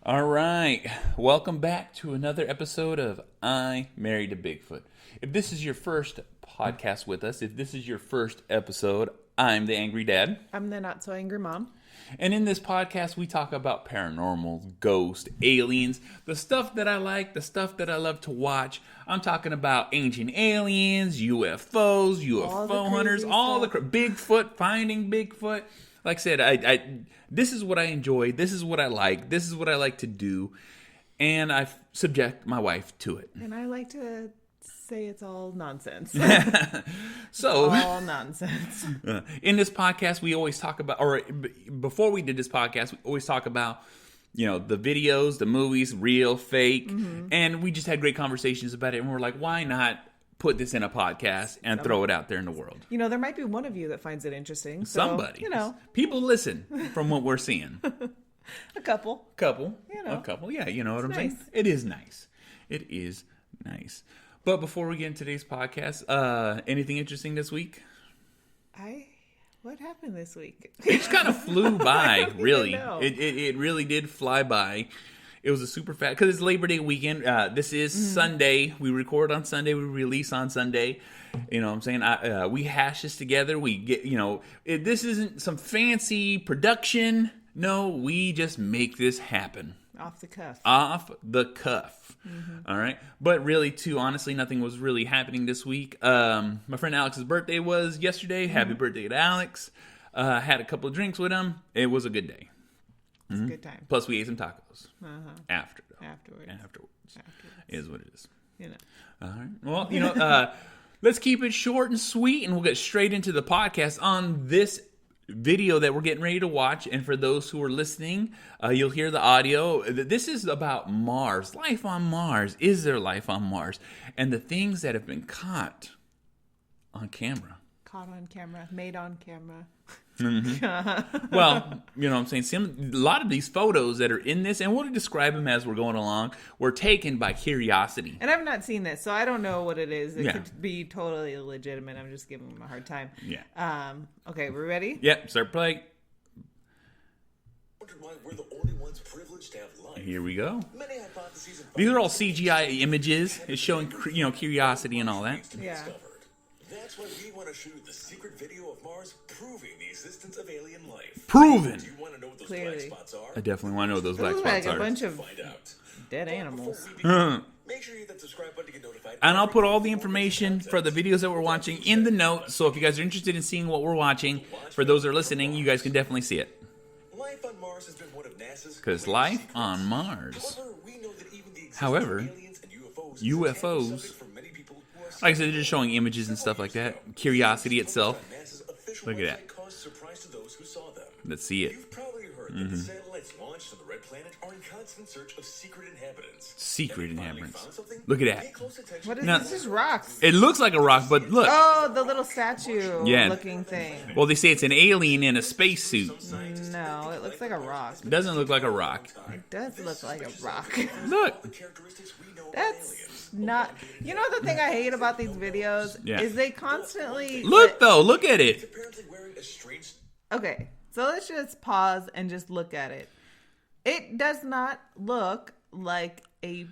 All right. Welcome back to another episode of I Married A Bigfoot. If this is your first podcast with us, if this is your first episode, I'm the Angry Dad. I'm the not so angry mom. And in this podcast, we talk about paranormal, ghosts, aliens, the stuff that I like, the stuff that I love to watch. I'm talking about ancient aliens, UFOs, UFO hunters, all the Bigfoot, finding Bigfoot. Like I said, I this is what I enjoy. This is what I like. This is what I like to do. And I subject my wife to it. And I like to say it's all nonsense. So, all nonsense. In this podcast, we always talk about, or before we did this podcast, we always talk about, you know, the videos, the movies, real, fake. And we just had great conversations about it. And we're like, why not put this in a podcast and throw it out there in the world? You know, there might be one of you that finds it interesting. So, Somebody. You know. People listen from what we're seeing. A couple. You know. A couple. Yeah, you know what I'm nice. saying? It is nice. It is nice. But before we get into today's podcast, anything interesting this week? What happened this week? It just kind of flew by, really. know. It really did fly by. It was a super fast, because it's Labor Day weekend. This is Sunday. We record on Sunday. We release on Sunday. You know what I'm saying? We hash this together. We get, you know, this isn't some fancy production. No, we just make this happen. Off the cuff. Off the cuff. All right. But really, too, honestly, nothing was really happening this week. My friend Alex's birthday was yesterday. Happy birthday to Alex. Had a couple of drinks with him. It was a good day. It's a good time. Plus, we ate some tacos afterwards. Is what it is. You know. All right. Well, you know, let's keep it short and sweet, and we'll get straight into the podcast on this video that we're getting ready to watch. And for those who are listening, you'll hear the audio. This is about Mars, life on Mars. Is there life on Mars? And the things that have been caught on camera. Caught on camera. Made on camera. Well, you know what I'm saying? A lot of these photos that are in this, and we'll describe them as we're going along, were taken by curiosity. And I've not seen this, so I don't know what it is. It could be totally illegitimate. I'm just giving them a hard time. Yeah. Okay, we're ready? Yep, start play. We're the only ones privileged to have life. Here we go. Many hypotheses These are all CGI images. It's showing, you know, curiosity and all that. Yeah. That's why we want to show you the secret video of Mars proving the existence of alien life. Proven. Do you want to know what those Clearly. black spots are? I definitely want to know what those black Looks spots like a are. bunch of Find out. dead animals. Make sure you hit that subscribe button to get notified. And I'll put all the information for the videos that we're watching in the notes. So if you guys are interested in seeing what we're watching, for those that are listening, you guys can definitely see it. Life on Mars has been one of NASA's Because life on Mars. However, we know that even the existence However, of aliens and UFOs is a UFOs taboo subject for many people who are Like I said, they're just showing images and stuff like that. Curiosity itself. NASA's official Look at that. website caused surprise to those who saw them. Let's see it. You've probably heard that the satellites launched from the Red Planet are in constant search of secret inhabitants. Secret Have you finally inhabitants. found something? Look at that. Pay close attention What is to Now- this? This is rocks. It looks like a rock, but look. Oh, the little statue Yeah. looking thing. Well, they say it's an alien in a spacesuit. No, it looks like a rock. It doesn't look like a rock. It does look like a rock. Look. the characteristics we know of That's aliens. not. You know the thing I hate about these videos Yeah. is they constantly Look, though. Look at it. Apparently wearing a strange... Okay, so let's just pause and just look at it. It does not look like the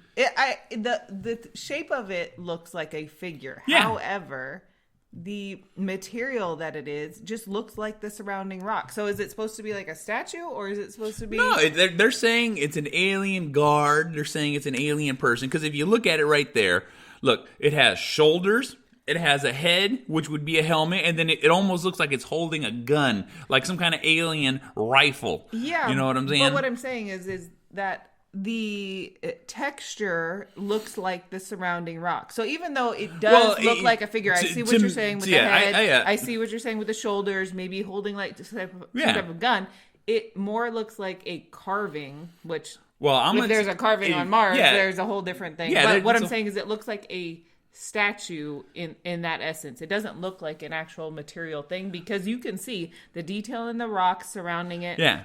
shape of it looks like a figure. Yeah. However, the material that it is just looks like the surrounding rock. So is it supposed to be like a statue, or is it supposed to be? No, they're saying it's an alien guard. They're saying it's an alien person. Because if you look at it right there, look, it has shoulders. It has a head, which would be a helmet, and then it almost looks like it's holding a gun, like some kind of alien rifle. Yeah, you know what I'm saying? But what I'm saying is that the texture looks like the surrounding rock. So even though it does look like a figure, I see what you're saying with the head. I see what you're saying with the shoulders, maybe holding like some type of gun. It more looks like a carving, which if there's a carving on Mars, there's a whole different thing. Yeah, but what I'm saying is it looks like a statue in that essence. It doesn't look like an actual material thing because you can see the detail in the rocks surrounding it. Yeah.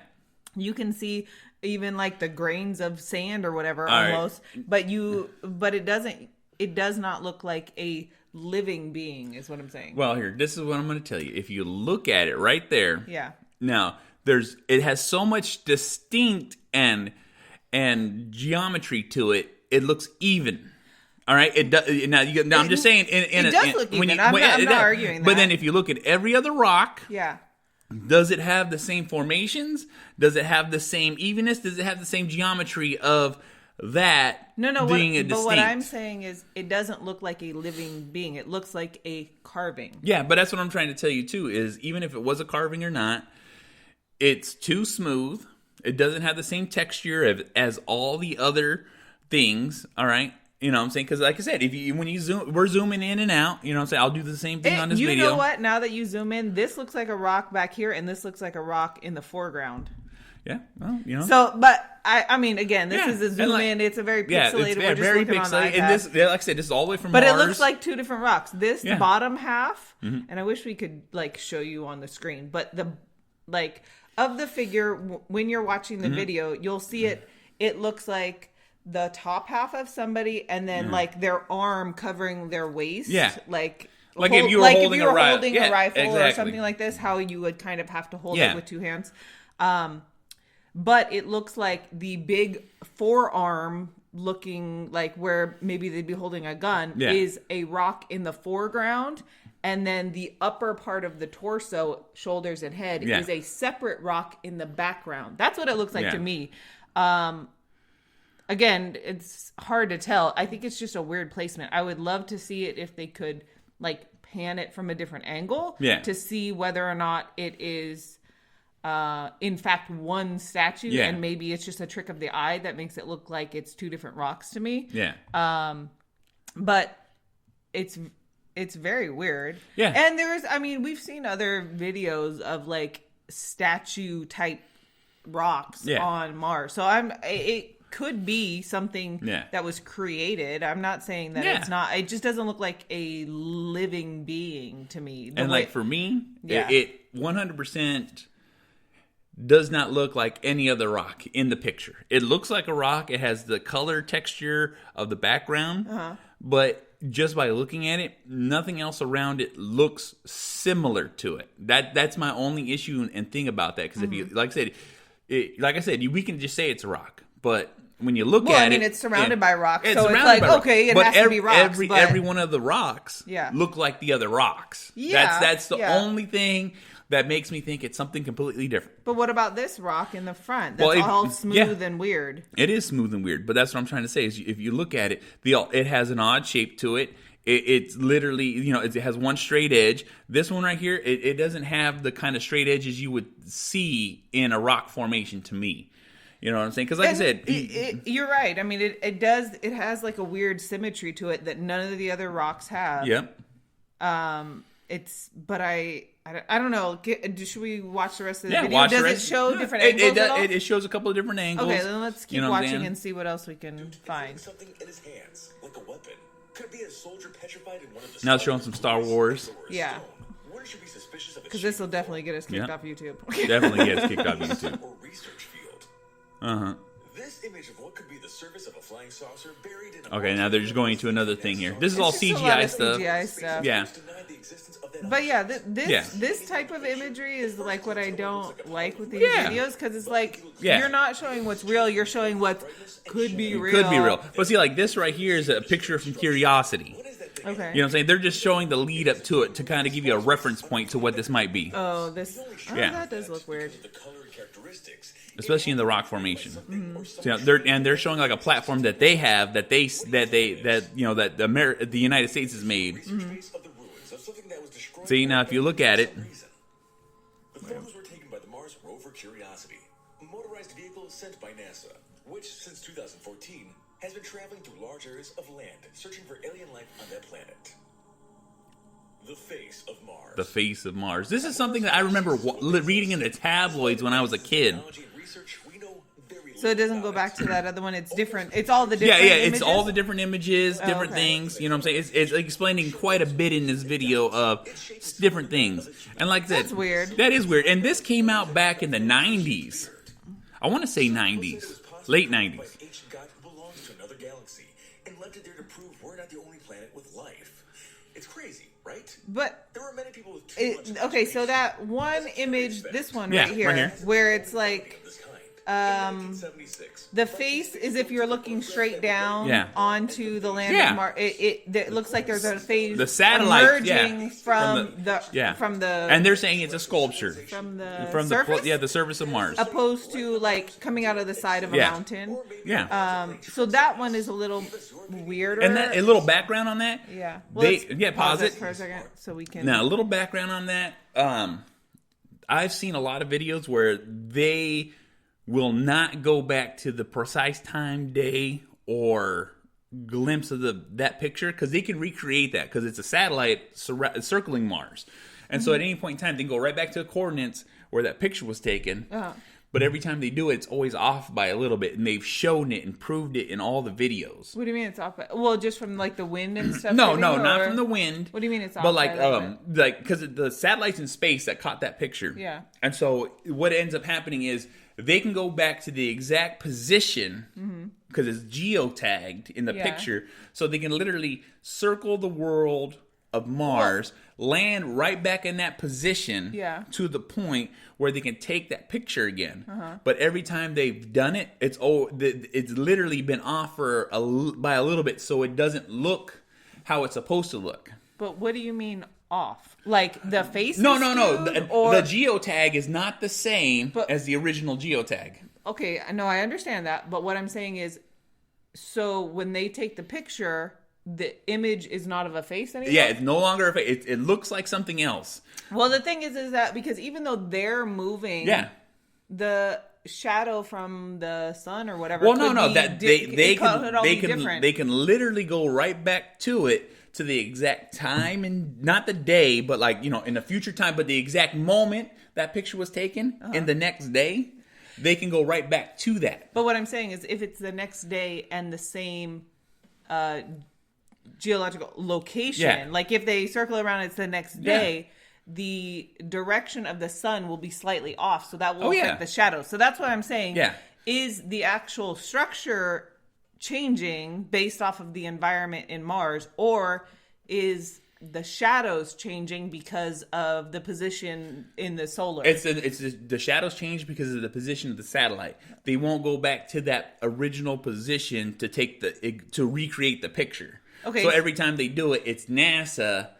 You can see even like the grains of sand or whatever All almost, but it does not look like a living being is what I'm saying. Well, here, this is what I'm going to tell you. If you look at it right there. Yeah. Now, it has so much distinct and and geometry to it, it looks even. All right. It does. Now, I'm just saying. It does look even. I'm not arguing that. But then if you look at every other rock, yeah. Does it have the same formations? Does it have the same evenness? Does it have the same geometry of that being a distinct? But what I'm saying is it doesn't look like a living being. It looks like a carving. Yeah, but that's what I'm trying to tell you too, is even if it was a carving or not, it's too smooth. It doesn't have the same texture as all the other things, all right? You know what I'm saying? Because like I said, when you zoom, we're zooming in and out. You know what I'm saying? I'll do the same thing on this video. You know what? Now that you zoom in, this looks like a rock back here, and this looks like a rock in the foreground. Yeah, well, you know. So, but I mean, again, this is a zoom in. It's a very pixelated. It's very pixelated. And this, like I said, this is all the way from Mars. But it looks like two different rocks. This bottom half, and I wish we could like show you on the screen, but the of the figure when you're watching the video, you'll see it. It looks like the top half of somebody, and then like their arm covering their waist. Yeah, like if you were holding a rifle or something like this, how you would kind of have to hold it with two hands. But it looks like the big forearm looking like where maybe they'd be holding a gun is a rock in the foreground. And then the upper part of the torso, shoulders and head is a separate rock in the background. That's what it looks like to me. Again, it's hard to tell. I think it's just a weird placement. I would love to see it if they could like pan it from a different angle to see whether or not it is in fact one statue and maybe it's just a trick of the eye that makes it look like it's two different rocks to me. But it's very weird. And we've seen other videos of like statue type rocks on Mars. So it could be something that was created. I'm not saying that it's not. It just doesn't look like a living being to me. Like for me, it 100% does not look like any other rock in the picture. It looks like a rock. It has the color texture of the background, but just by looking at it, nothing else around it looks similar to it. That's my only issue and thing about that. Because if you, like I said, we can just say it's a rock, but when you look at it, it's surrounded by rocks, so it's like okay, it has to be rocks. Every one of the rocks look like the other rocks. That's the only thing that makes me think it's something completely different. But what about this rock in the front? That's all smooth and weird. It is smooth and weird, but that's what I'm trying to say. Is if you look at it, it has an odd shape to it. It's literally, it has one straight edge. This one right here, it doesn't have the kind of straight edges you would see in a rock formation to me. You know what I'm saying? Because like I said... you're right. I mean, it does... It has like a weird symmetry to it that none of the other rocks have. Yep. But I don't know. Should we watch the rest of the video? Does it show different angles at all? It shows a couple of different angles. Okay, then let's keep watching and see what else we can find. Something in his hands, like a weapon. Could be a soldier petrified in one of the now it's showing some Star Wars. Yeah. Because this will definitely get us kicked off YouTube. Definitely get us kicked off YouTube. Or research field. Uh-huh. This image of what could be the surface of a flying saucer buried in okay, now they're just going into another thing here. This is all CGI stuff. Yeah. But yeah, this type of imagery is like what I don't like with these videos, because it's like you're not showing what's real, you're showing what could be real. Could be real. But see, like this right here is a picture from Curiosity. Okay. You know what I'm saying? They're just showing the lead up to it to kind of give you a reference point to what this might be. Oh, that does look weird. Especially in the rock formation. Mm-hmm. So, they're showing like a platform that they have that the United States has made. Mm-hmm. See, now if you look at it, the photos were taken by the Mars rover Curiosity, a motorized vehicle sent by NASA, which since 2014 has been traveling through large areas of land searching for alien life on that planet. The face of Mars. The face of Mars. This is something that I remember reading in the tabloids when I was a kid. So it doesn't go back to that other one. It's different. It's all the different images? It's all the different images, different things. You know what I'm saying? It's explaining quite a bit in this video of different things. And like I said, that's weird. That is weird. And this came out back in the 90s. I want to say 90s. Late 90s. belongs to another galaxy and left it there to prove we're not the only planet with life. It's crazy, right? But there were many people with okay, so that one image, this one right here, where it's like 1976. The face is if you're looking straight down onto the land of Mars. It looks like there's a phase the satellite emerging from the and they're saying it's a sculpture from the surface? The surface of Mars, opposed to like coming out of the side of a mountain. So that one is a little weirder. And that a little background on that. Yeah. Well, pause it for a second so we can. Now a little background on that. I've seen a lot of videos where they will not go back to the precise time, day, or glimpse of that picture because they can recreate that because it's a satellite circling Mars. And so at any point in time, they can go right back to the coordinates where that picture was taken. But every time they do it, it's always off by a little bit. And they've shown it and proved it in all the videos. What do you mean it's off by? Well, just from like the wind and stuff? No, not from the wind. What do you mean it's off but by? Like, because the satellite's in space that caught that picture. Yeah. And so what ends up happening is they can go back to the exact position because it's geotagged in the picture. So they can literally circle the world of Mars, land right back in that position to the point where they can take that picture again. But every time they've done it, it's literally been off by a little bit, so it doesn't look how it's supposed to look. But what do you mean off? Like the face? No. The geotag is not the same as the original geotag. Okay, no, I understand that. But what I'm saying is, so when they take the picture, the image is not of a face anymore? Yeah, it's no longer a face. It looks like something else. Well, the thing is that because even though they're moving, the shadow from the sun or whatever. Well, they can literally go right back to it. To the exact time and not the day, but in the future time, but the exact moment that picture was taken in the next day, they can go right back to that. But what I'm saying is if it's the next day and the same geological location, like if they circle around, it's the next day, the direction of the sun will be slightly off. So that will affect the shadow. So that's what I'm saying. Is the actual structure changing based off of the environment in Mars, or is the shadows changing because of the position in the solar? The shadows change because of the position of the satellite. They won't go back to that original position to recreate the picture. Okay. So every time they do it, it's NASA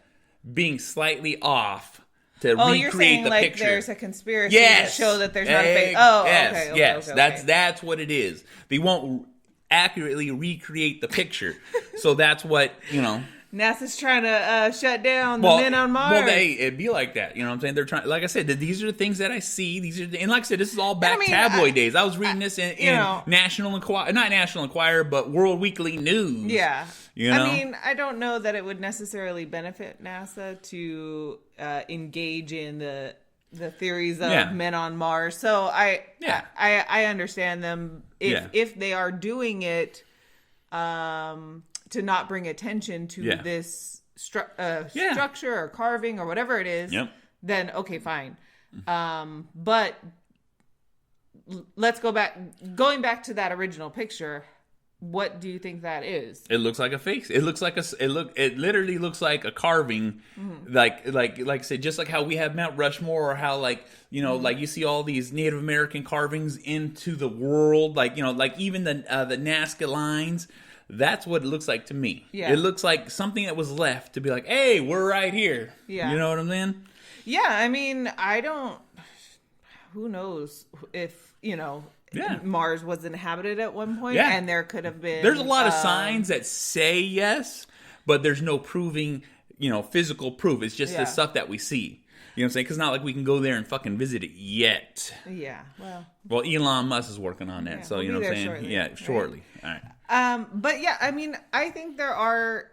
being slightly off to recreate you're saying the like picture. There's a conspiracy to show that there's not a fake. Oh, yes, okay. Yes, okay. That's what it is. They won't accurately recreate the picture. So that's what, NASA's trying to shut down the men on Mars. Well, it'd be like that. You know what I'm saying? They're trying. Like I said, these are the things that I see. And like I said, this is all back tabloid days. I was reading this in National Enquirer, not National Enquirer, but World Weekly News. Yeah. I mean, I don't know that it would necessarily benefit NASA to engage in the theories of men on Mars. So I understand them if they are doing it to not bring attention to this structure or carving or whatever it is. Then okay, fine. But let's going back to that original picture. What do you think that is? It looks like a face. It looks like it literally looks like a carving, like I said, just like how we have Mount Rushmore, or how like you see all these Native American carvings into the world, like even the Nazca lines. That's what it looks like to me. Yeah. It looks like something that was left to be like, hey, we're right here. Yeah. You know what I'm saying? Yeah, I mean, who knows if Mars was inhabited at one point, and there could have been. There's a lot of signs that say yes, but there's no proving, physical proof. It's just the stuff that we see. You know what I'm saying? Because not like we can go there and fucking visit it yet. Yeah, well, Elon Musk is working on that, so you know what I'm saying? Shortly, shortly. All right. But yeah, I mean, I think there are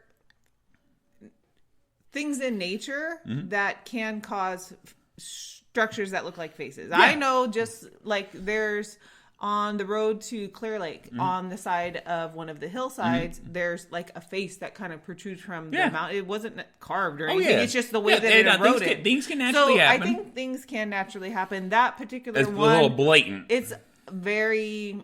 things in nature that can cause structures that look like faces. Yeah. I know, just like there's on the road to Clear Lake, on the side of one of the hillsides, there's like a face that kind of protrudes from the mountain. It wasn't carved or anything. It's just the way that it eroded. Things can naturally happen. I think things can naturally happen. That particular one, a little blatant. It's very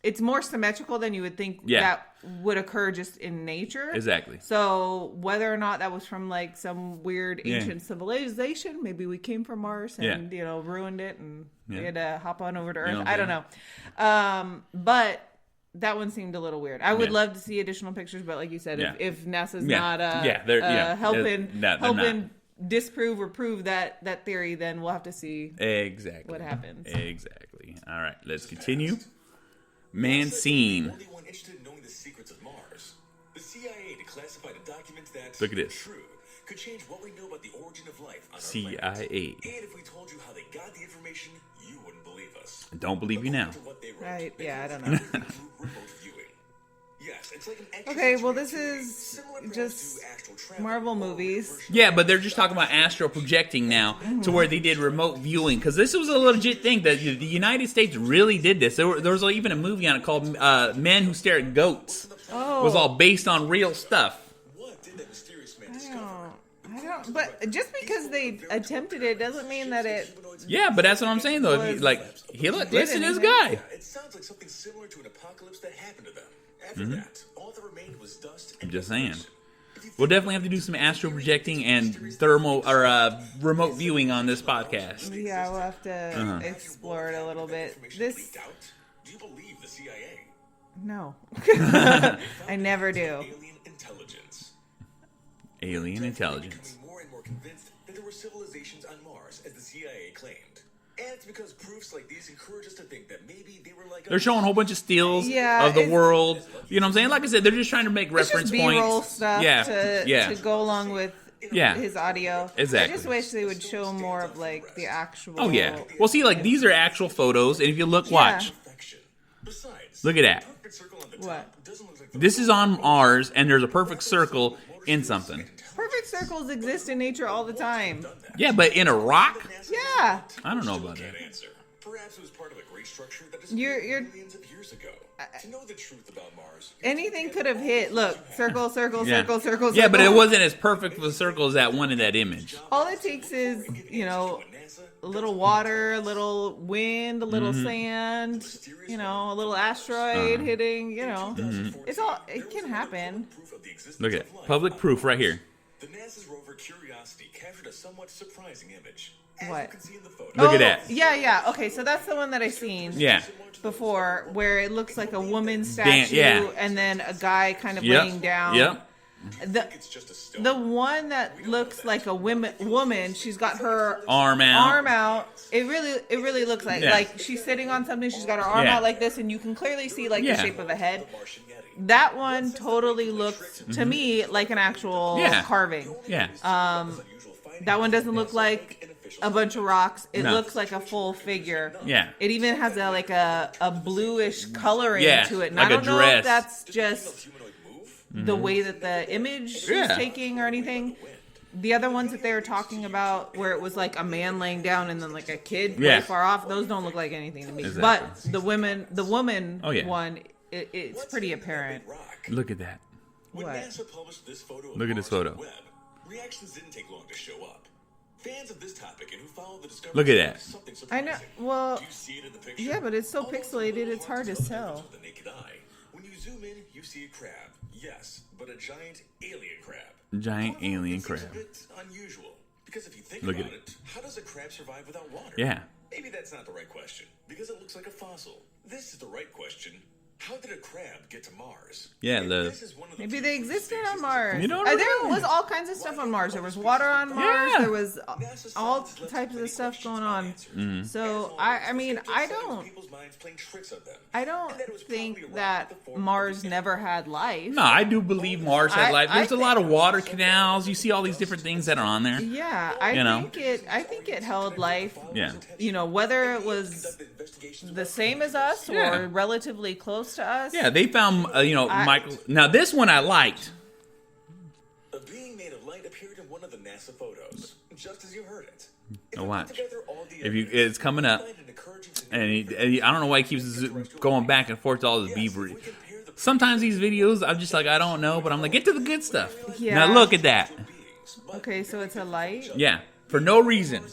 it's more symmetrical than you would think that would occur just in nature. Exactly. So whether or not that was from like some weird ancient civilization, maybe we came from Mars and ruined it and we had to hop on over to Earth. I don't know. But that one seemed a little weird. I would love to see additional pictures, but like you said, if NASA's not helping disprove or prove that theory, then we'll have to see what happens. Exactly. All right, let's continue. Man seen. Only one interested in knowing the secrets of Mars. The CIA declassified a document that, look at this, true, could change what we know about the origin of life on our CIA. planet. And if we told you how they got the information, you wouldn't believe us. Don't believe you now. Right? Yeah, I don't know. Yes, it's like an okay, well, this is just Marvel movies. Yeah, but they're just talking about astral projecting now to where they did remote viewing. Because this was a legit thing that the United States really did this. There was even a movie on it called Men Who Stare at Goats. Oh. It was all based on real stuff. What did that mysterious man discover? I don't, but just because they attempted it doesn't mean that it... Yeah, but that's what I'm saying, though. Listen to this guy. Yeah, it sounds like something similar to an apocalypse that happened to them. After that, all that remained was dust and I'm just saying. We'll definitely have to do some astral projecting and thermal or remote viewing on this podcast. Yeah, we'll have to explore it a little bit. This. Do you believe the CIA? No, I never do. Alien intelligence. Alien intelligence. Becoming more and more convinced that there were civilizations on Mars, as the CIA claimed. And it's because proofs like these encourage us to think that maybe they were like... They're showing a whole bunch of stills of the world. You know what I'm saying? Like I said, they're just trying to make reference points. B-roll stuff to go along with his audio. Exactly. I just wish they would show more of like the actual... Oh, yeah. Well, see, like these are actual photos. And if you look, watch. Look at that. What? This is on Mars, and there's a perfect circle in something. Perfect circles exist in nature all the time. Yeah, but in a rock? Yeah. I don't know about that. Perhaps it was part of a great structure that You're millions of years ago. To know the truth about Mars, anything could have hit. Look, circle, circle, Yeah. circle, circle, Yeah, circle. but it wasn't as perfect of a circle as that one in that image. All it takes is, a little water, a little wind, a little sand, a little asteroid hitting, It's all, it can happen. Look at it. Public proof right here. The NASA's rover Curiosity captured a somewhat surprising image. As What? you can see in the photo. Look at that. Yeah. Okay, so that's the one that I seen. Yeah. Before, where it looks like a woman statue and then a guy kind of laying down. Yep. The one that looks like a woman, she's got her arm out. It really looks like she's sitting on something. She's got her arm out like this, and you can clearly see the shape of a head. That one totally looks to me like an actual carving. Yeah. That one doesn't look like a bunch of rocks. It looks like a full figure. Yeah. It even has a bluish coloring to it. And like I don't know dress. if that's just the way that the image is taking or anything. The other ones that they were talking about where it was like a man laying down and then like a kid way far off, those don't look like anything to me. Exactly. But the woman one, it's pretty apparent. Look at that. When What? NASA published this photo Look at this photo. on the web, reactions didn't take long to show up. Fans of this topic and who followed the discovery Look at that. something I know. surprising. Well, Do you see it in the picture? yeah, but it's so Almost pixelated, no it's hard to one tell. with the naked eye. When you zoom in, you see a crab. Yes, but a giant alien crab. Giant However, alien it seems crab. a bit unusual. Because if you think Look at about it. it, how does a crab survive without water? Yeah. Maybe that's not the right question, because it looks like a fossil. This is the right question. How did a crab get to Mars? Yeah, And the- this is one of the Maybe few they proof existed spaces on Mars. You don't There know. was all kinds of stuff on Mars. There was water on Mars. Yeah. There was all types of stuff going on. So I mean, I don't think that Mars never had life. No, I do believe Mars had life. There's a lot of water canals. You see all these different things that are on there. Yeah, I think it held life. Yeah. Whether it was the same as us Yeah. or relatively close to us. Yeah, they found, Michael. Now, this one I liked. A being made of light appeared in one of the NASA photos, just as you heard it. Now watch. It's coming up, and I don't know why he keeps going back and forth to all this beaver. Sometimes these videos, I'm just like, I don't know, but I'm like, get to the good stuff. Yeah. Now look at that. Okay, so it's a light. Yeah, for no reason.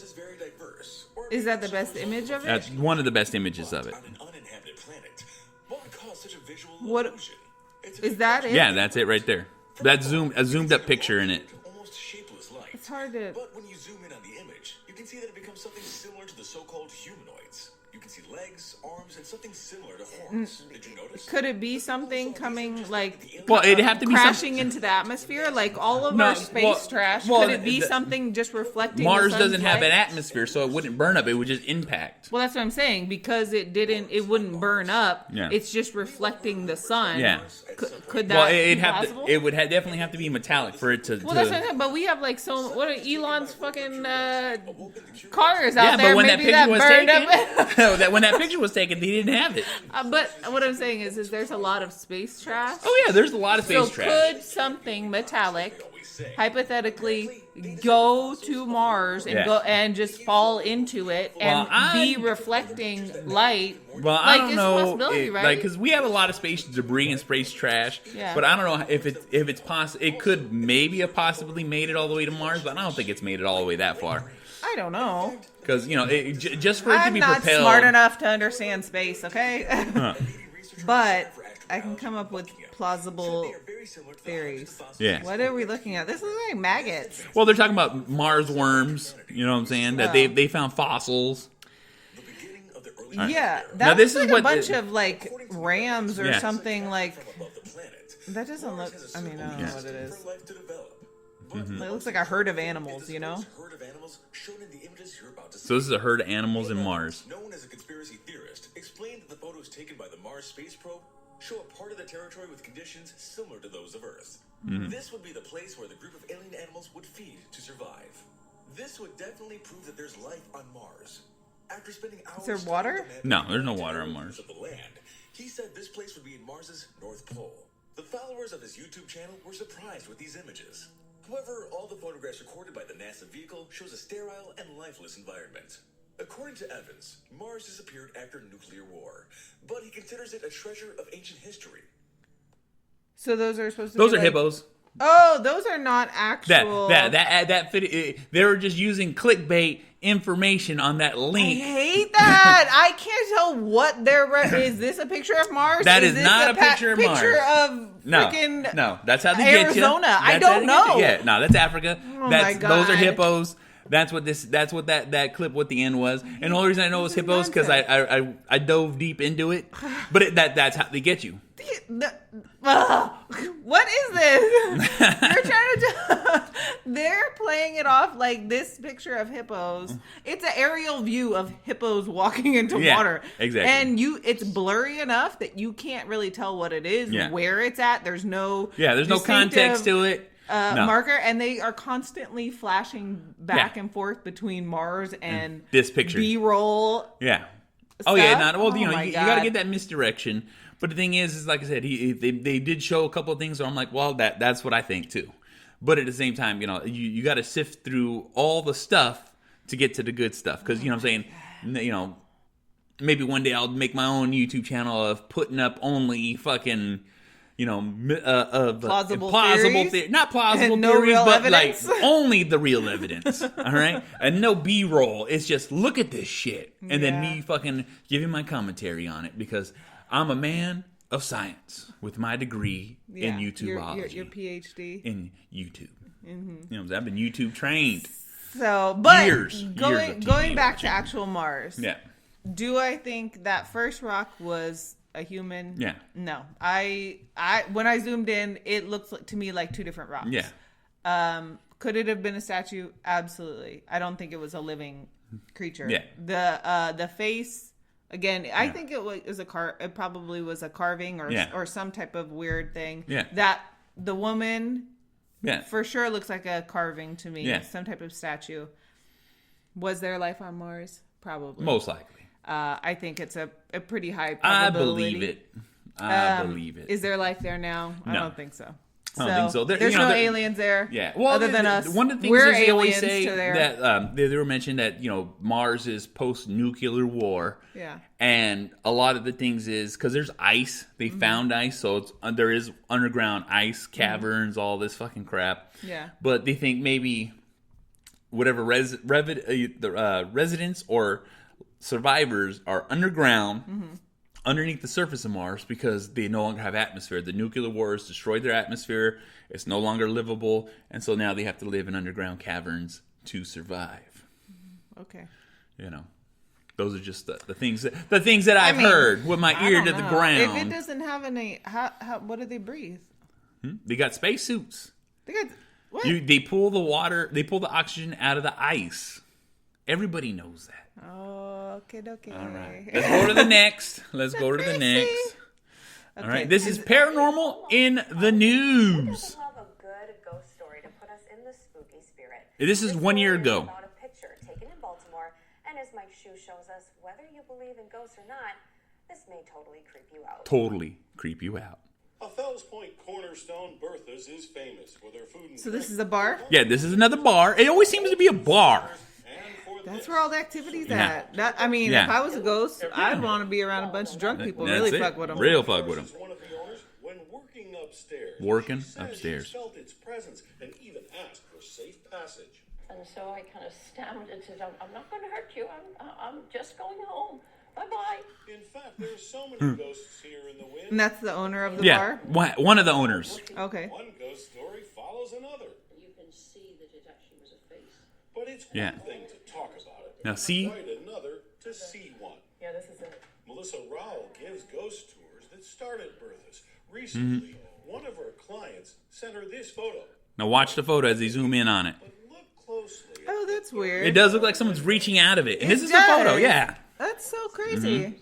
Is that the best image of it? That's one of the best images of it. On an uninhabited planet, what would What is that? It? Yeah, that's it right there. That's a zoomed up picture in it. Almost shapeless light. It's hard to. But when you zoom in on the image, you can see that it becomes something similar to the so-called humanoids. You can see legs, arms, and something similar to horns. Did you notice? Could it be something coming like? Well, it'd have to be crashing into the atmosphere, like all of our space trash. Could it be something just reflecting? Mars the sun's doesn't have light? an atmosphere, so it wouldn't burn up. It would just impact. Well, that's what I'm saying. Because it wouldn't burn up. Yeah. It's just reflecting the sun. Yeah. Could that be possible? It would definitely have to be metallic for it to. Well, that's what I'm saying. But we have like what are Elon's fucking cars out there? But when Maybe that picture was burned taken, up. when that picture was taken, they didn't have it. But what I'm saying is there's a lot of space trash. Oh yeah, there's a lot of space So trash. could something metallic hypothetically go to Mars and go and just fall into it and be reflecting light? Well, I don't it's know, a possibility, right? like because we have a lot of space debris and space trash. Yeah. But I don't know if it's possible. It could maybe have possibly made it all the way to Mars, but I don't think it's made it all the way that far. I don't know. Because just for it to be I'm not propelled. smart enough to understand space, okay? But I can come up with plausible theories. Yeah. What are we looking at? This is like maggots. Well, they're talking about Mars worms. You know what I'm saying? That they found fossils. Yeah, Now, that this looks is like a what bunch of like rams or Yeah. something like. That doesn't look. I mean, I don't know what it is. Mm-hmm. It looks like a herd of animals, you know. So this is a herd of animals in Mars. Known as a conspiracy theorist, explained that the photos taken by the Mars space probe show a part of the territory with conditions similar to those of Earth. Mm-hmm. This would be the place where the group of alien animals would feed to survive. This would definitely prove that there's life on Mars. After spending hours Is there water? No, there's no water on Mars. Of the land, he said this place would be in Mars's North Pole. The followers of his YouTube channel were surprised with these images. However, all the photographs recorded by the NASA vehicle shows a sterile and lifeless environment. According to Evans, Mars disappeared after nuclear war, but he considers it a treasure of ancient history. So those are supposed to. Those be are like, hippos. Oh, those are not actual. That fit. They were just using clickbait information on that I link. hate that. I can't tell what is this a picture of Mars? That is this not a picture of Mars. Picture of freaking No, that's how they Arizona. get you. I don't know. Yeah, no, that's Africa. Oh my God. Those are hippos. That's what that clip at the end was. And the only reason I know it was hippos because I dove deep into it. But that's how they get you. What is this? They're playing it off like this picture of hippos. It's an aerial view of hippos walking into water. Exactly. And it's blurry enough that you can't really tell what it is, where it's at. There's no context to it. Marker, and they are constantly flashing back and forth between Mars and this picture. B-roll. Yeah. Stuff. Oh yeah. You God. got to get that misdirection. But the thing is like I said, they did show a couple of things. So I'm like, well, that's what I think too. But at the same time, you got to sift through all the stuff to get to the good stuff. Because you know what I'm saying, maybe one day I'll make my own YouTube channel of putting up only fucking. Plausible theories, not plausible and no theories, real but evidence. like only the real evidence. All right, and no B-roll. It's just look at this shit, and then me fucking giving my commentary on it because I'm a man of science with my degree in YouTubeology, your PhD in YouTube. Mm-hmm. I've been YouTube trained. So, but years going back to actual Mars. Yeah. Do I think that first rock was a human? Yeah. No. I when I zoomed in, it looks to me like two different rocks. Yeah. Could it have been a statue? Absolutely. I don't think it was a living creature. Yeah. The face, again, I think it was it probably was a carving or some type of weird thing. Yeah. That the woman for sure looks like a carving to me. Yeah. Some type of statue. Was there life on Mars? Probably. Most likely. I think it's a pretty high probability. I believe it. Is there life there now? No. I don't think so. I don't think so. There's no aliens there. Yeah. Well, other than us. One of the things we're they always aliens say to there. that they were mentioned that Mars is post-nuclear war. Yeah. And a lot of the things is because there's ice. They found ice, so there is underground ice caverns, all this fucking crap. Yeah. But they think maybe whatever residents or survivors are underground underneath the surface of Mars because they no longer have atmosphere. The nuclear wars destroyed their atmosphere. It's no longer livable. And so now they have to live in underground caverns to survive. Okay. You know, those are just the things that I've heard with my ear to the ground. If it doesn't have any, what do they breathe? They got spacesuits. They got what? They pull the water. They pull the oxygen out of the ice. Everybody knows that. Oh, okay. All right. Let's go to the next. Okay. All right. This is Paranormal in the News. Love a good ghost story to put us in the spooky spirit. This is 1 year ago. About a picture taken in Baltimore, and as Mike Shue shows us, whether you believe in ghosts or not, this may totally creep you out. Totally creep you out. A Fells Point cornerstone, Bertha's, is famous for their food and So this is a bar? Yeah, this is another bar. It always seems to be a bar. That's where all the activity's Yeah. at. If I was a ghost, I'd want to be around a bunch of drunk people. That's Really it. fuck with them. Real fuck with them. One of the owners, when working upstairs, Working she says upstairs. she felt its presence and even asked for safe passage. And so I kind of stammered and said, I'm not going to hurt you. I'm just going home. Bye-bye. In fact, there are so many ghosts here in the wind. And that's the owner of the Yeah, bar? one of the owners. Okay. One ghost story follows another. You can see that it actually was a face. But it's Yeah. one thing to talk about it. Now see, Quite another to see one. Yeah, this is it. Melissa Rowell gives ghost tours that start at Bertha's. Recently, Mm-hmm. one of her clients sent her this photo. now watch the photo as they zoom in on it. But look closely. Oh, that's weird. It does look like someone's reaching out of it. And It this is the photo, does. yeah. That's so crazy. Mm-hmm.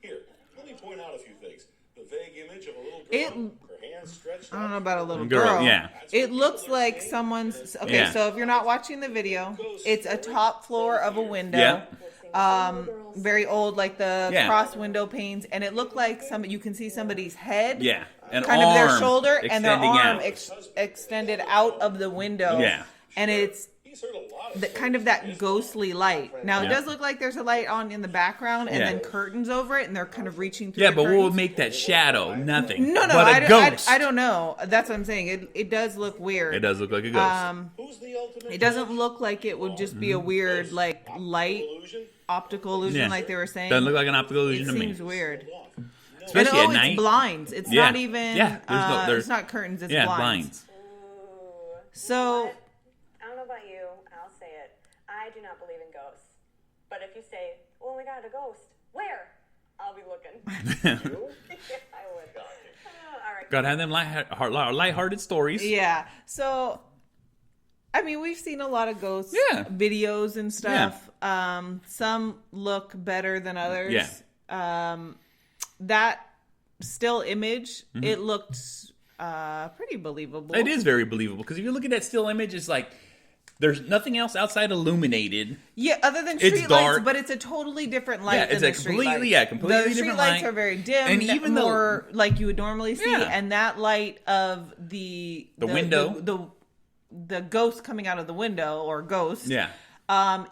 Here, let me point out a few things. The vague image of a little It- girl, her hands stretched I don't know out. about a little Girl, girl. yeah. It looks like someone's... Okay, Yeah. so if you're not watching the video, it's a top floor of a window. Yeah. Very old, like the Yeah. cross window panes. And it looked like you can see somebody's head. Yeah. An Kind of their arm shoulder and their extending arm out. extended out of the window. Yeah. And it's He's heard a lot of kind of that ghostly light. Now, it Yeah. does look like there's a light on in the background and Yeah. then curtains over it, and they're kind of reaching through Yeah, the but what would curtains. make that shadow? Nothing. No, but a ghost. I don't know. That's what I'm saying. It does look weird. It does look like a ghost. Who's the ultimate It doesn't look like it would just be a weird, like, light illusion? optical illusion, Yeah. like they were saying. Doesn't look like an optical It illusion to me. seems weird. Especially and, at night. It's blinds. It's Yeah. not even. Yeah, there's it's not curtains. It's Yeah, blinds. blinds. Ooh. So I don't know about you. I'll say it. I do not believe in ghosts. But if you say, "Oh my God, a ghost," where? I'll be looking. I would. All right. Gotta have them lighthearted stories. yeah. So I mean, we've seen a lot of ghost Yeah. videos and stuff. Some look better than others. Yeah. That still image, it looked pretty believable. It is very believable because if you look at that still image, it's like there's nothing else outside illuminated. Yeah, other than It's street dark. lights, but it's a totally different light Yeah, than it's the a street completely- lights. yeah, completely the different street lights light. are very dim And and even more like you would normally see, Yeah. and that light of the window. the ghost coming out of the window or ghost, Yeah.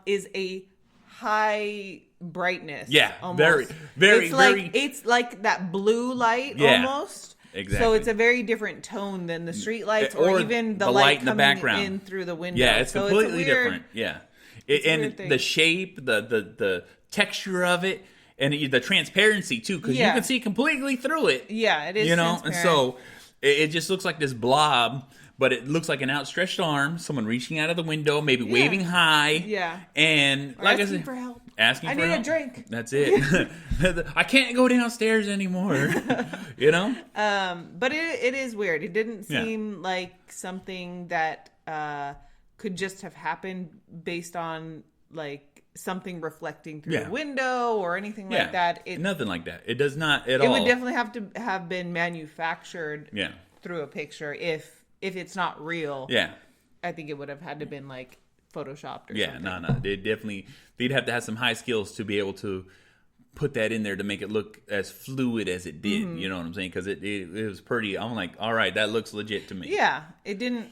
is a high brightness. Yeah, almost. very, It's like that blue light Yeah, almost. exactly. So it's a very different tone than the street lights Or or even the the light light in the coming background. in through the window. Yeah, it's So completely a weird- different. Yeah. a weird And thing. the shape, the texture of it, and the transparency too, because you Yeah. can see completely through it. Yeah, it is. You know, and transparent. so it just looks like this blob, but it looks like an outstretched arm, someone reaching out of the window, maybe waving high. Yeah. And Or like I asking said, for help. Asking I for need help. a drink. That's it. I can't go downstairs anymore. You know? But it is weird. It didn't Yeah. seem like something that could just have happened based on like something reflecting through Yeah. the window or anything Yeah. like that. It Nothing like that. It does not at it all. would definitely have to have been manufactured Yeah. through a picture if it's not real. Yeah. I think it would have had to been like photoshopped or Yeah, something. no. They'd have to have some high skills to be able to put that in there to make it look as fluid as it did. Mm-hmm. You know what I'm saying? Because it was pretty. I'm like, all right, that looks legit to me. Yeah, it didn't.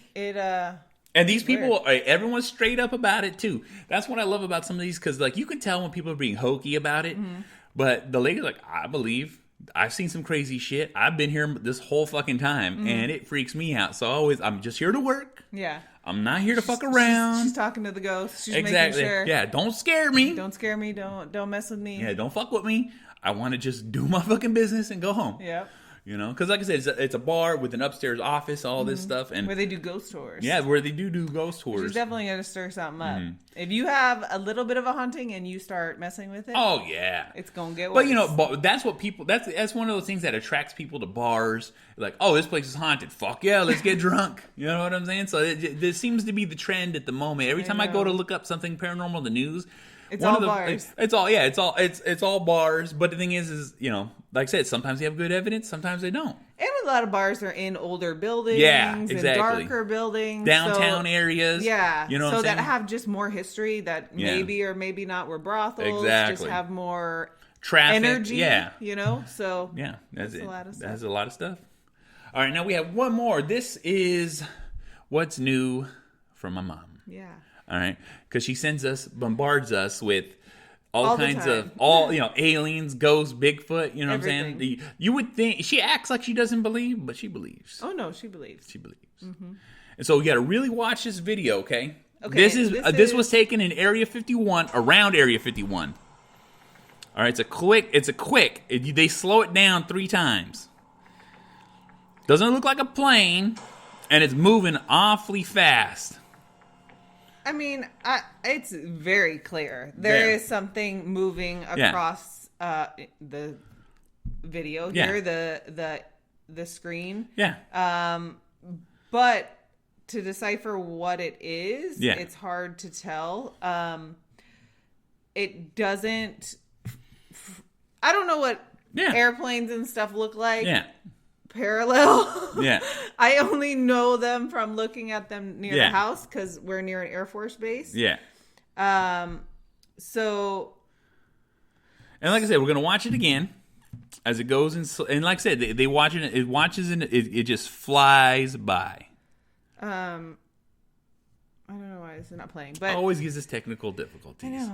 And these people, everyone's straight up about it too. That's what I love about some of these, because like you can tell when people are being hokey about it. Mm-hmm. But the lady's like, I believe. I've seen some crazy shit. I've been here this whole fucking time, Mm-hmm. and it freaks me out. So I'm just here to work. Yeah. I'm not here to fuck around. She's talking to the ghost. She's Exactly. making sure. Yeah, don't scare me. Don't scare me. Don't mess with me. Yeah, don't fuck with me. I want to just do my fucking business and go home. Yep. You know, because like I said, it's a bar with an upstairs office, all this stuff, and where they do ghost tours. Yeah, where they do ghost tours. Which is definitely going to stir something up. If you have a little bit of a haunting and you start messing with it, oh yeah, it's going to get worse. But you know, that's what people. That's one of those things that attracts people to bars. Like, oh, this place is haunted. Fuck yeah, let's get drunk. You know what I'm saying? So there seems to be the trend at the moment. Every time I go to look up something paranormal in the news. It's all bars. It's all bars. But the thing is, you know, like I said, sometimes they have good evidence, sometimes they don't. And a lot of bars are in older buildings, exactly. in darker buildings, downtown areas. Yeah, you know, what I'm saying? That have just more history that maybe or maybe not were brothels. Just have more traffic, energy. Yeah, you know. So yeah, that's it. A lot of stuff. That's a lot of stuff. All right, now we have one more. This is what's new from my mom. Yeah. All right, because she bombards us with all kinds of aliens, ghosts, Bigfoot. You know what I'm saying? You would think she acts like she doesn't believe, but she believes. Oh no, she believes. She believes. Mm-hmm. And so you got to really watch this video, okay? Okay. This was taken in Area 51, around Area 51. All right, it's a quick. They slow it down 3 times. Doesn't look like a plane, and it's moving awfully fast. I mean, it's very clear. There is something moving across the video here, the screen. Yeah. But to decipher what it is, it's hard to tell. It doesn't... I don't know what airplanes and stuff look like. Yeah. Parallel. Yeah. I only know them from looking at them near the house because we're near an Air Force base. Yeah. So. And like I said, we're gonna watch it again as it goes and like I said, they watch it. It watches and it just flies by. I don't know why it's not playing, but always gives us technical difficulties. I know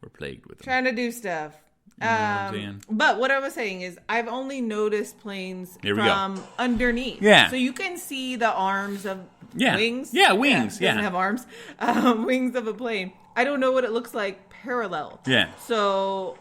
we're plagued with them. Trying to do stuff. You know what I'm saying? But what I was saying is I've only noticed planes from underneath. Yeah. So you can see the arms of wings. Yeah, wings. Yeah. Doesn't have arms. Wings of a plane. I don't know what it looks like parallel. Yeah. So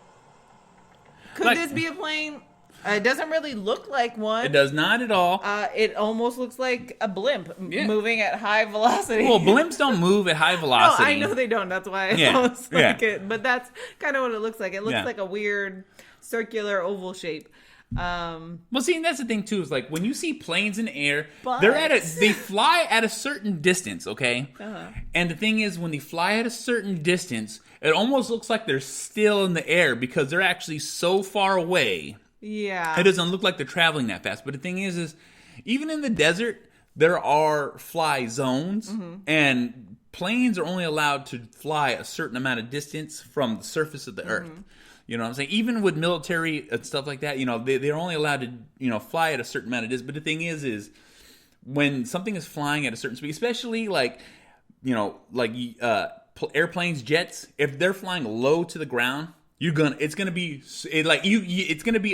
could this be a plane? It doesn't really look like one. It does not at all. It almost looks like a blimp moving at high velocity. Well, blimps don't move at high velocity. No, I know they don't. That's why I almost like it. But that's kind of what it looks like. It looks like a weird circular oval shape. Well, see, and that's the thing too. Is like when you see planes in the air, they fly at a certain distance, okay? Uh-huh. And the thing is, when they fly at a certain distance, it almost looks like they're still in the air because they're actually so far away. Yeah. It doesn't look like they're traveling that fast. But the thing is even in the desert, there are fly zones, and planes are only allowed to fly a certain amount of distance from the surface of the earth. You know what I'm saying? Even with military and stuff like that, you know, they're only allowed to, you know, fly at a certain amount of distance. But the thing is when something is flying at a certain speed, especially like, you know, like airplanes, jets, if they're flying low to the ground, it's gonna be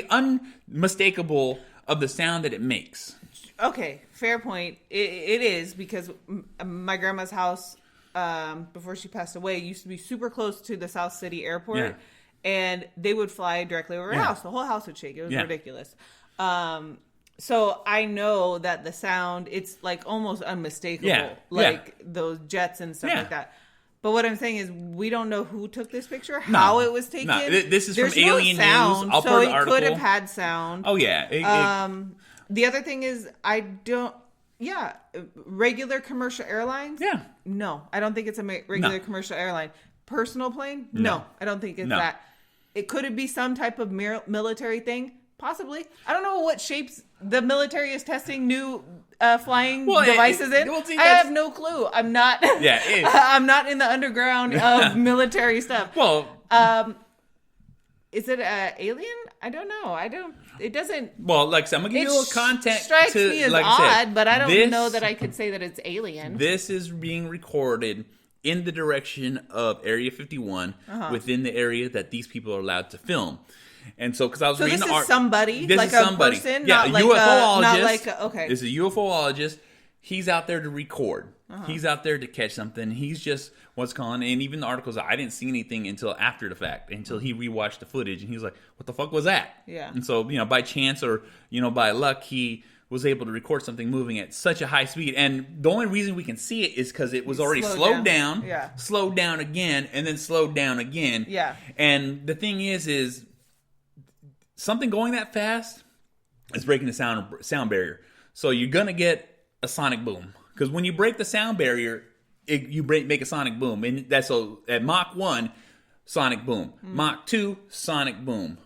unmistakable of the sound that it makes. Okay, fair point. It is because my grandma's house, before she passed away, used to be super close to the South City Airport, and they would fly directly over her house. The whole house would shake. It was ridiculous. So I know that the sound, it's like almost unmistakable, those jets and stuff like that. But what I'm saying is, we don't know who took this picture, how it was taken. No, this is There's from Alien no sound, News. I'll put an article. It could have had sound. Oh, yeah. The other thing is, regular commercial airlines? Yeah. No, I don't think it's a regular commercial airline. Personal plane? No, I don't think it's that. Could it be some type of military thing? Possibly. I don't know what shapes the military is testing new flying devices in. I have no clue. I'm not. I'm not in the underground of military stuff. Well, is it an alien? I don't know. It doesn't. Well, like I said, I'm gonna give you a little context. Strikes me as odd, but I don't know that I could say that it's alien. This is being recorded in the direction of Area 51, within the area that these people are allowed to film. And so, because I was reading the article, somebody, this like is a somebody, person, a UFOologist. okay. This is a UFOologist. He's out there to record. He's out there to catch something. He's just what's calling. And even the articles, I didn't see anything until after the fact, until he rewatched the footage, and he was like, "What the fuck was that?" Yeah. And so by chance or by luck, he was able to record something moving at such a high speed. And the only reason we can see it is because it was already slowed down, slowed down again, and then slowed down again. Yeah. And the thing is something going that fast is breaking the sound barrier. So you're gonna get a sonic boom, because when you break the sound barrier, you make a sonic boom, and that's at Mach 1, sonic boom. Mach 2, sonic boom.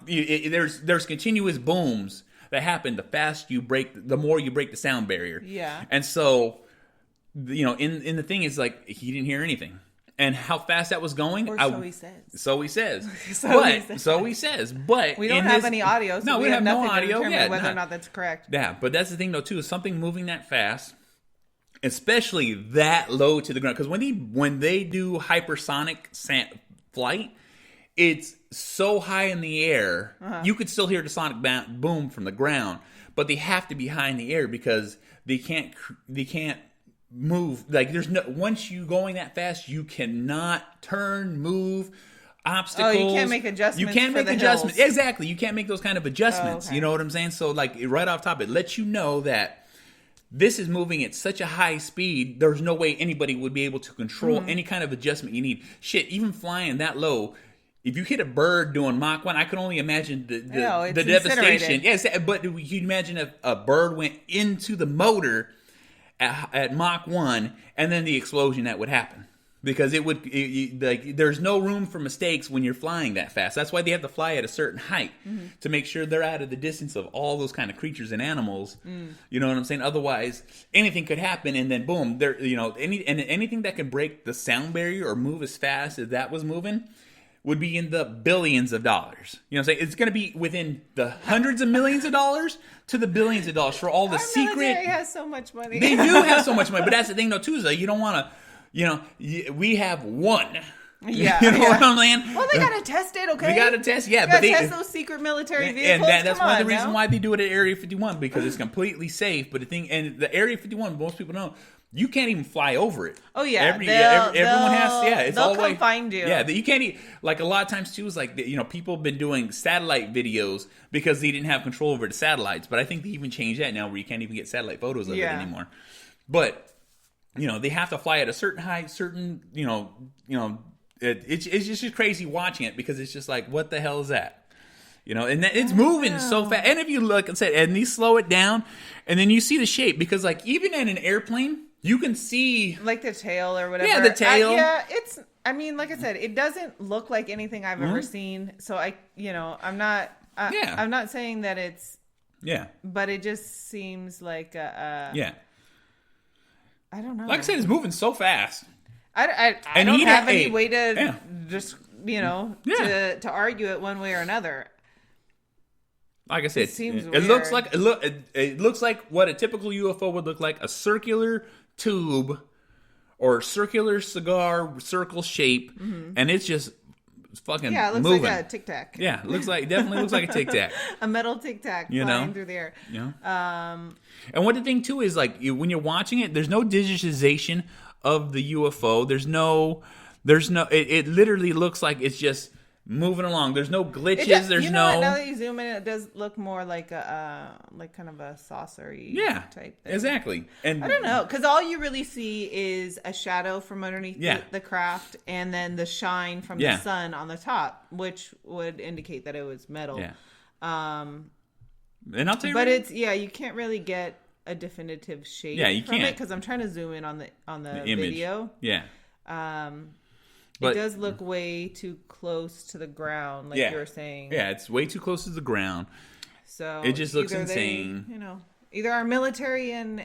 There's continuous booms that happen the more you break the sound barrier. Yeah. And so, in the thing is like he didn't hear anything. And how fast that was going, so he says. So he says. So he says. But we don't have any audio. So we have no audio. Whether or not that's correct. Yeah, but that's the thing though too, is something moving that fast, especially that low to the ground. Because when they do hypersonic flight, it's so high in the air, you could still hear the sonic boom from the ground, but they have to be high in the air because they can't move. Like once you going that fast, you cannot turn, move, obstacles. Oh, you can't make adjustments. You can't make adjustments. Hills. Exactly. You can't make those kind of adjustments. Okay. You know what I'm saying? So like right off top, it lets you know that this is moving at such a high speed. There's no way anybody would be able to control any kind of adjustment you need. Shit, even flying that low. If you hit a bird doing Mach 1, I can only imagine the devastation. Yes, but you imagine if a bird went into the motor at Mach 1, and then the explosion that would happen. Because there's no room for mistakes when you're flying that fast. That's why they have to fly at a certain height to make sure they're out of the distance of all those kind of creatures and animals. You know what I'm saying? Otherwise, anything could happen, and then boom, anything that can break the sound barrier or move as fast as that was moving would be in the billions of dollars. You know what I'm saying? It's going to be within the hundreds of millions of dollars to the billions of dollars for all the secret. Our military has so much money. They do have so much money, but that's the thing though too, is that you don't want to, we have one. Yeah. You know what I'm saying? Well, they got to test it, okay? They got to test, yeah. But they test those secret military vehicles. And that's one of the reasons why they do it at Area 51, because it's completely safe. But the Area 51, most people know, you can't even fly over it. Oh yeah, everyone has. Yeah, it's all they'll come find you. Yeah, you can't. Like a lot of times too is like people have been doing satellite videos because they didn't have control over the satellites. But I think they even changed that now, where you can't even get satellite photos of it anymore. But they have to fly at a certain height, certain it's just crazy watching it, because it's just like, what the hell is that? And it's moving so fast. And if you look and say, and they slow it down, and then you see the shape, because like even in an airplane, you can see like the tail or whatever. Yeah, the tail. Like I said, it doesn't look like anything I've ever seen. So I'm not saying that it's. Yeah. But it just seems like I don't know. Like I said, it's moving so fast. I don't have any way to just to argue it one way or another. Like I said, it looks like what a typical UFO would look like: a circular tube or circular cigar circle shape, and it's just fucking it looks moving. like a Tic Tac. Yeah, definitely looks like a Tic Tac. A metal Tic Tac flying through the air. Yeah. And what the thing too is, like, when you're watching it, there's no digitization of the UFO. There's no. It literally looks like it's just moving along. There's no glitches. There's no. Now that you zoom in, it does look more like a kind of a saucery type thing. Exactly. And I don't know, because all you really see is a shadow from underneath the craft, and then the shine from the sun on the top, which would indicate that it was metal. Yeah. And I'll tell you, but it's you can't really get a definitive shape. Yeah, you from can't, because I'm trying to zoom in on the video. Yeah. But it does look way too close to the ground, like you were saying. Yeah, it's way too close to the ground. So it just looks insane. Either our military and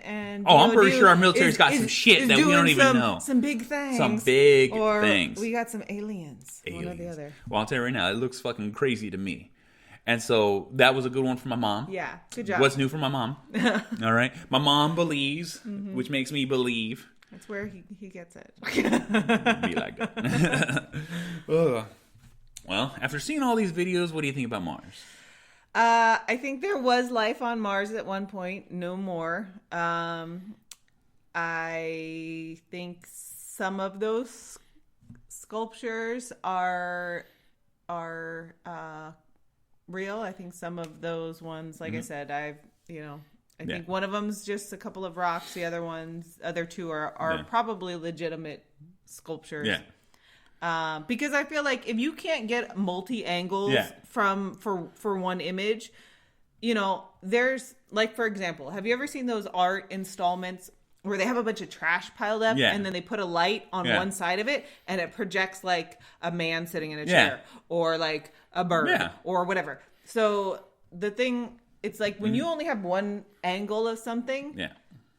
I'm pretty sure our military's got some shit that we don't even know. Some big things. Some big or things. We got some aliens. One or the other. Well, I'll tell you right now, it looks fucking crazy to me. And so that was a good one for my mom. Yeah, good job. What's new for my mom? All right. My mom believes, which makes me believe. That's where he gets it. Be like that. Well, after seeing all these videos, what do you think about Mars? I think there was life on Mars at one point. No more. I think some of those sculptures are real. I think some of those ones, like I said, I think one of them's just a couple of rocks. The other two are probably legitimate sculptures. Yeah. Because I feel like if you can't get multi angles for one image, there's like, for example, have you ever seen those art installments where they have a bunch of trash piled up and then they put a light on one side of it and it projects like a man sitting in a chair or like a bird or whatever. So the thing, it's like when you only have one angle of something,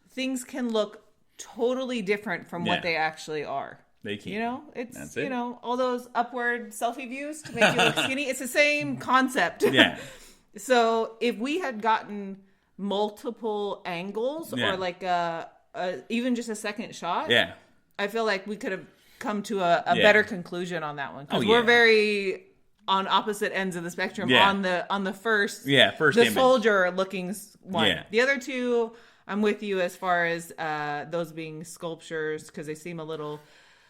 things can look totally different from what they actually are. They can. It's, all those upward selfie views to make you look skinny. It's the same concept. Yeah. So if we had gotten multiple angles or like even just a second shot, I feel like we could have come to a better conclusion on that one. Because we're very on opposite ends of the spectrum on the first image. Soldier looking one. Yeah. The other two, I'm with you as far as those being sculptures because they seem a little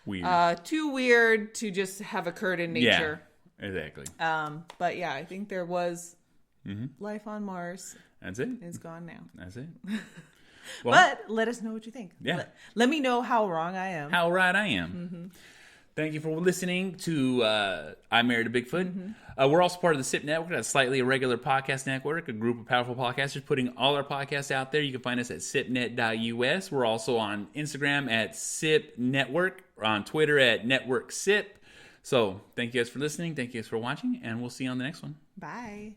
weird. Too weird to just have occurred in nature. Yeah, exactly. But yeah, I think there was life on Mars. That's it. It's gone now. That's it. Well, but let us know what you think. Yeah. Let me know how wrong I am. How right I am. Thank you for listening to I Married A Bigfoot. We're also part of the SIP Network, a slightly irregular podcast network, a group of powerful podcasters putting all our podcasts out there. You can find us at sipnet.us. We're also on Instagram at SIP Network, on Twitter at Network SIP. So thank you guys for listening. Thank you guys for watching, and we'll see you on the next one. Bye.